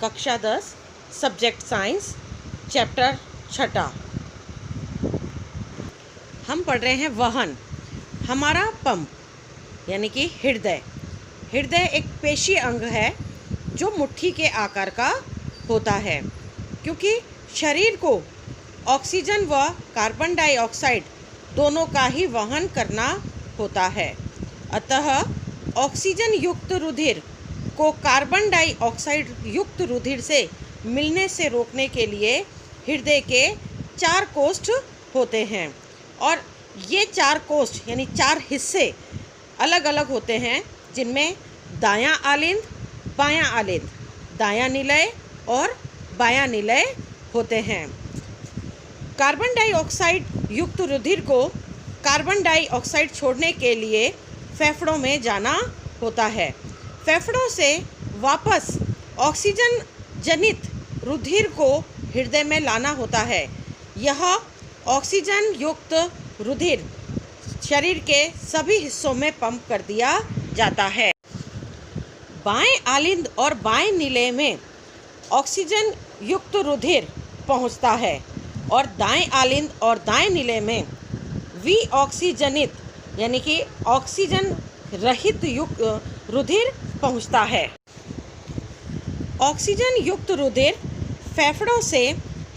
कक्षा 10 subject science chapter 6 हम पढ़ रहे हैं वहन। हमारा पंप यानी कि हृदय एक पेशी अंग है जो मुट्ठी के आकार का होता है। क्योंकि शरीर को ऑक्सीजन व कार्बन डाइऑक्साइड दोनों का ही वहन करना होता है, अतः ऑक्सीजन युक्त रुधिर को कार्बन डाइऑक्साइड युक्त रुधिर से मिलने से रोकने के लिए हृदय के 4 कोष्ठ होते हैं और ये 4 कोष्ठ यानी 4 हिस्से अलग अलग होते हैं, जिनमें दायां आलिंद, बायां आलिंद, दायां निलय और बायां निलय होते हैं। कार्बन डाइऑक्साइड युक्त रुधिर को कार्बन डाइऑक्साइड छोड़ने के लिए फेफड़ों में जाना होता है। फेफड़ों से वापस ऑक्सीजन जनित रुधिर को हृदय में लाना होता है। यह ऑक्सीजन युक्त रुधिर शरीर के सभी हिस्सों में पंप कर दिया जाता है। बाएं आलिंद और बाएं निलय में ऑक्सीजन युक्त रुधिर पहुंचता है और दाएं आलिंद और दाएं निलय में विऑक्सीजनित यानी कि ऑक्सीजन रहित युक्त रुधिर पहुंचता है। ऑक्सीजन युक्त रुधिर फेफड़ों से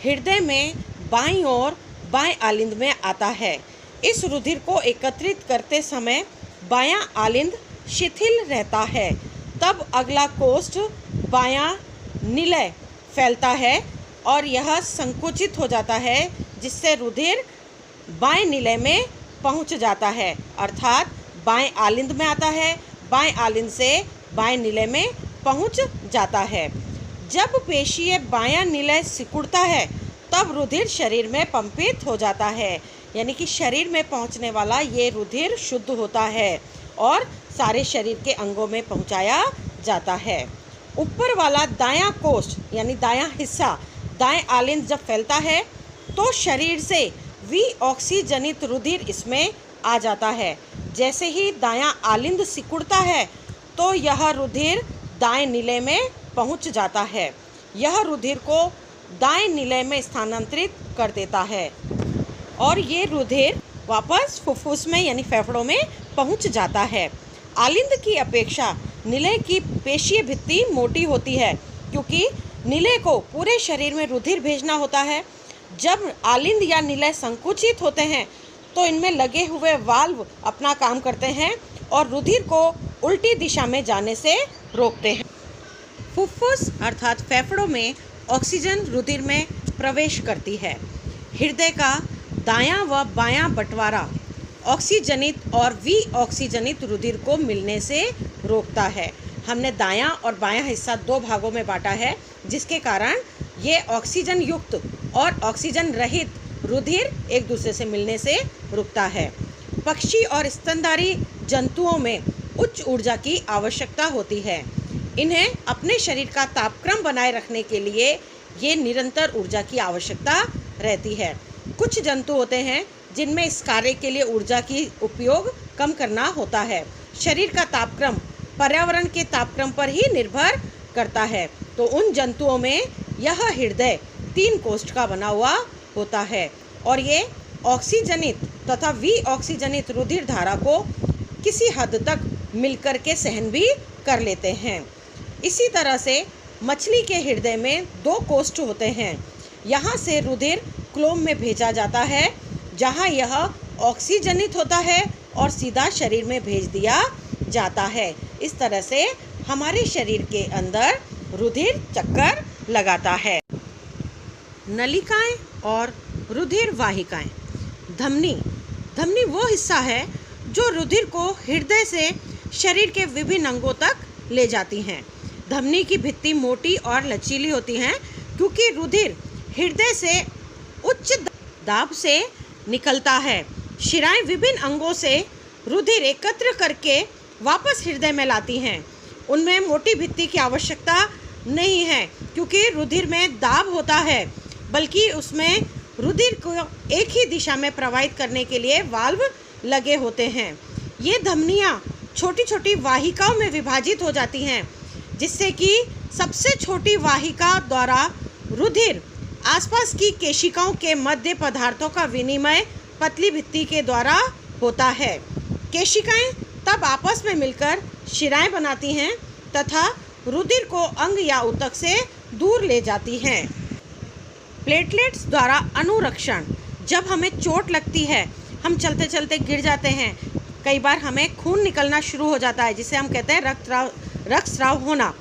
हृदय में बाईं ओर बाएं आलिंद में आता है। इस रुधिर को एकत्रित करते समय बायां आलिंद शिथिल रहता है, तब अगला कोष्ठ बायां निलय फैलता है और यह संकुचित हो जाता है, जिससे रुधिर बाएं निलय में पहुंच जाता है, अर्थात बाएं आलिंद में आता है, बाएं आलिंद से बाएं निलय में पहुंच जाता है। जब पेशीय बायां निलय सिकुड़ता है तब रुधिर शरीर में पंपित हो जाता है, यानी कि शरीर में पहुंचने वाला ये रुधिर शुद्ध होता है और सारे शरीर के अंगों में पहुंचाया जाता है। ऊपर वाला दायां कोष्ठ यानी दायां हिस्सा दाएं आलिंद जब फैलता है तो शरीर से विऑक्सीजनित रुधिर इसमें आ जाता है। जैसे ही दायां आलिंद सिकुड़ता है तो यह रुधिर दाएं निलय में पहुंच जाता है। यह रुधिर को दाएं निलय में स्थानांतरित कर देता है और ये रुधिर वापस फुफ्फुस में यानी फेफड़ों में पहुंच जाता है। आलिंद की अपेक्षा निलय की पेशीय भित्ति मोटी होती है, क्योंकि निलय को पूरे शरीर में रुधिर भेजना होता है। जब आलिंद या निलय संकुचित होते हैं तो इनमें लगे हुए वाल्व अपना काम करते हैं और रुधिर को उल्टी दिशा में जाने से रोकते हैं। फुफ्फुस अर्थात फेफड़ों में ऑक्सीजन रुधिर में प्रवेश करती है। हृदय का दायां व बायां बंटवारा ऑक्सीजनित और विऑक्सीजनित रुधिर को मिलने से रोकता है। हमने दायां और बायां हिस्सा 2 भागों में बांटा है, जिसके कारण ये ऑक्सीजन युक्त और ऑक्सीजन रहित रुधिर एक दूसरे से मिलने से रुकता है। पक्षी और स्तनधारी जंतुओं में उच्च ऊर्जा की आवश्यकता होती है। इन्हें अपने शरीर का तापक्रम बनाए रखने के लिए ये निरंतर ऊर्जा की आवश्यकता रहती है। कुछ जंतु होते हैं जिनमें इस कार्य के लिए ऊर्जा की उपयोग कम करना होता है। शरीर का तापक्रम पर्यावरण के तापक्रम पर ही निर्भर करता है, तो उन जंतुओं में यह हृदय 3 कोष्ठ का बना हुआ होता है और ये ऑक्सीजनित तथा विऑक्सीजनित रुधिर धारा को किसी हद तक मिलकर के सहन भी कर लेते हैं। इसी तरह से मछली के हृदय में 2 कोष्ठ होते हैं। यहाँ से रुधिर क्लोम में भेजा जाता है, जहाँ यह ऑक्सीजनित होता है और सीधा शरीर में भेज दिया जाता है। इस तरह से हमारे शरीर के अंदर रुधिर चक्कर लगाता है। नलिकाएं और रुधिर वाहिकाएं। धमनी वो हिस्सा है जो रुधिर को हृदय से शरीर के विभिन्न अंगों तक ले जाती हैं। धमनी की भित्ति मोटी और लचीली होती हैं, क्योंकि रुधिर हृदय से उच्च दाब से निकलता है। शिराएं विभिन्न अंगों से रुधिर एकत्र करके वापस हृदय में लाती हैं। उनमें मोटी भित्ति की आवश्यकता नहीं है, क्योंकि रुधिर में दाब होता है, बल्कि उसमें रुधिर को एक ही दिशा में प्रवाहित करने के लिए वाल्व लगे होते हैं। ये धमनियाँ छोटी छोटी वाहिकाओं में विभाजित हो जाती हैं, जिससे कि सबसे छोटी वाहिका द्वारा रुधिर आसपास की केशिकाओं के मध्य पदार्थों का विनिमय पतली भित्ति के द्वारा होता है। केशिकाएं तब आपस में मिलकर शिराएं बनाती हैं तथा रुधिर को अंग या ऊतक से दूर ले जाती हैं। प्लेटलेट्स द्वारा अनुरक्षण। जब हमें चोट लगती है, हम चलते चलते गिर जाते हैं, कई बार हमें खून निकलना शुरू हो जाता है जिसे हम कहते हैं रक्तस्राव होना।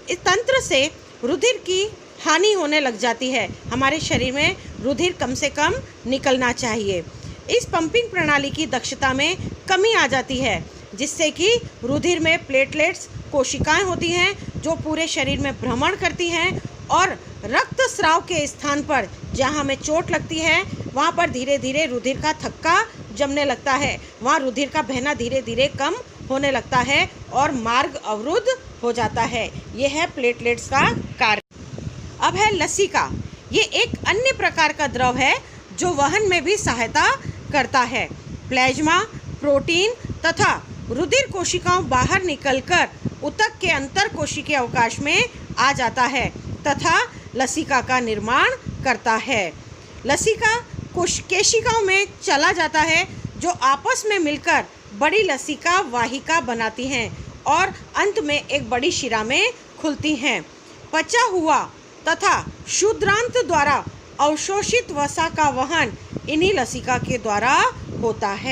इस तंत्र से रुधिर की हानि होने लग जाती है। हमारे शरीर में रुधिर कम से कम निकलना चाहिए। इस पंपिंग प्रणाली की दक्षता में कमी आ जाती है जिससे कि रुधिर में प्लेटलेट्स कोशिकाएं होती हैं जो पूरे शरीर में भ्रमण करती हैं और रक्तस्राव के स्थान पर जहां हमें चोट लगती है वहां पर धीरे धीरे रुधिर का थक्का जमने लगता है। वहां रुधिर का बहना धीरे धीरे कम होने लगता है और मार्ग अवरुद्ध हो जाता है। यह है प्लेटलेट्स का कार्य। अब है लसिका। ये एक अन्य प्रकार का द्रव है जो वहन में भी सहायता करता है। प्लाज्मा, प्रोटीन तथा रुधिर कोशिकाओं बाहर निकलकर ऊतक के अंतर कोशिकीय अवकाश में आ जाता है तथा लसिका का निर्माण करता है। लसिका केशिकाओं में चला जाता है जो आपस में मिलकर बड़ी लसिका वाहिका बनाती हैं और अंत में एक बड़ी शिरा में खुलती हैं। पचा हुआ तथा क्षुद्रांत द्वारा अवशोषित वसा का वहन इन्हीं लसिका के द्वारा होता है।